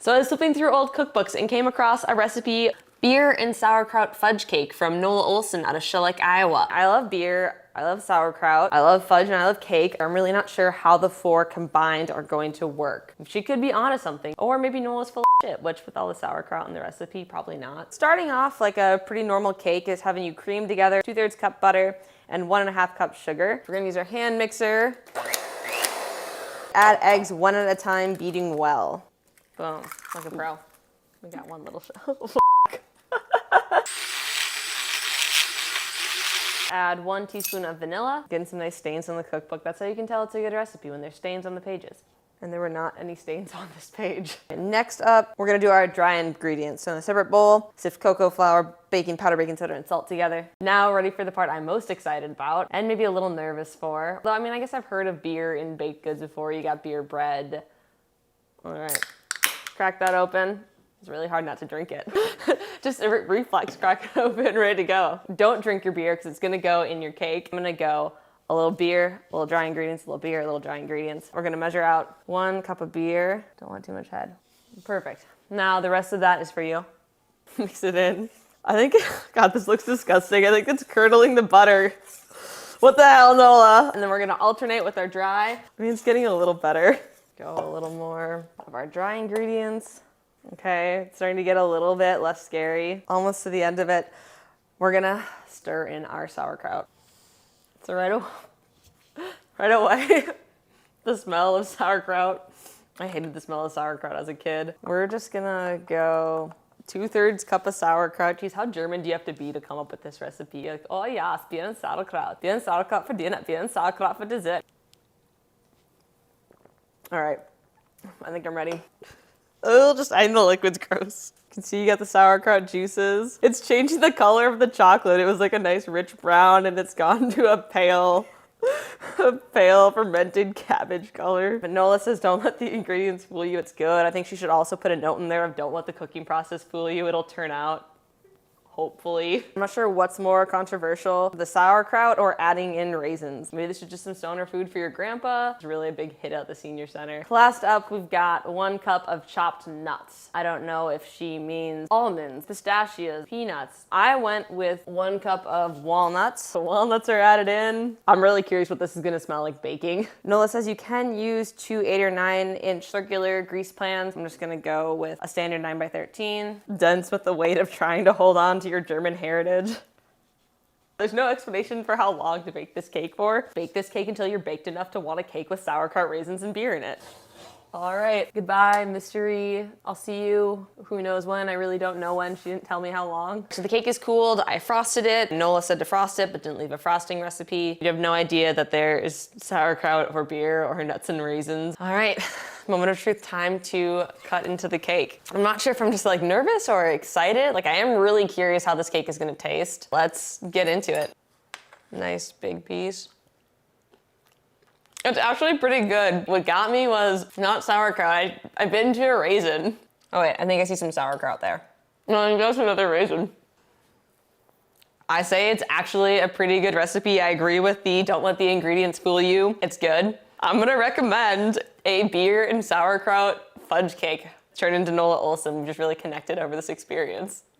So I was flipping through old cookbooks and came across a recipe, beer and sauerkraut fudge cake from Nola Olson out of Schillig, Iowa. I love beer, I love sauerkraut, I love fudge, and I love cake. I'm really not sure how the four combined are going to work. She could be onto something. Or maybe Nola's full of shit, which with all the sauerkraut in the recipe, probably not. Starting off like a pretty normal cake is having you cream together 2/3 cup butter and 1.5 cups sugar. We're gonna use our hand mixer. Add eggs one at a time, beating well. Boom, like a pro. We got one little shell. Add 1 teaspoon of vanilla. Getting some nice stains on the cookbook. That's how you can tell it's a good recipe, when there's stains on the pages. And there were not any stains on this page. And next up, we're gonna do our dry ingredients. So in a separate bowl, sift cocoa flour, baking powder, baking soda, and salt together. Now ready for the part I'm most excited about and maybe a little nervous for. Though I mean, I guess I've heard of beer in baked goods before. You got beer bread. All right, crack that open. It's really hard not to drink it. Just a reflex, crack it open, ready to go. Don't drink your beer because it's gonna go in your cake. I'm gonna go a little beer, a little dry ingredients, a little beer, a little dry ingredients. We're gonna measure out 1 cup of beer. Don't want too much head. Perfect. Now the rest of that is for you. Mix it in. I think, God, this looks disgusting. I think it's curdling the butter. What the hell, Nola? And then we're gonna alternate with our dry. I mean, it's getting a little better. Go a little more of our dry ingredients. Okay, it's starting to get a little bit less scary. Almost to the end of it. We're gonna stir in our sauerkraut. So right away, the smell of sauerkraut. I hated the smell of sauerkraut as a kid. We're just gonna go 2/3 cup of sauerkraut. Geez, how German do you have to be to come up with this recipe? You're like, oh yes, Bier und Sauerkraut. Bier und Sauerkraut for dinner, Bier und Sauerkraut for dessert. All right, I think I'm ready. Oh, just eyeing the liquid's gross. You can see you got the sauerkraut juices. It's changing the color of the chocolate. It was like a nice rich brown and it's gone to a pale fermented cabbage color. But Nola says don't let the ingredients fool you, it's good. I think she should also put a note in there of don't let the cooking process fool you, it'll turn out. Hopefully. I'm not sure what's more controversial, the sauerkraut or adding in raisins. Maybe this is just some stoner food for your grandpa. It's really a big hit at the senior center. Last up, we've got 1 cup of chopped nuts. I don't know if she means almonds, pistachios, peanuts. I went with 1 cup of walnuts. The walnuts are added in. I'm really curious what this is gonna smell like baking. Nola says you can use 2 8 or 9 inch circular grease pans. I'm just gonna go with a standard 9x13. Dense with the weight of trying to hold on to your German heritage. There's no explanation for how long to bake this cake for. Bake this cake until you're baked enough to want a cake with sauerkraut, raisins, and beer in it. All right, goodbye, mystery. I'll see you who knows when. I really don't know when. She didn't tell me how long. So the cake is cooled. I frosted it. Nola said to frost it, but didn't leave a frosting recipe. You have no idea that there is sauerkraut or beer or nuts and raisins. All right, moment of truth, time to cut into the cake. I'm not sure if I'm just like nervous or excited. Like I am really curious how this cake is gonna taste. Let's get into it. Nice big piece. It's actually pretty good. What got me was not sauerkraut. I bit into a raisin. Oh wait, I think I see some sauerkraut there. No, I think that's another raisin. I say it's actually a pretty good recipe. I agree with the don't let the ingredients fool you. It's good. I'm gonna recommend a beer and sauerkraut fudge cake. Turned into Nola Olson. We just really connected over this experience.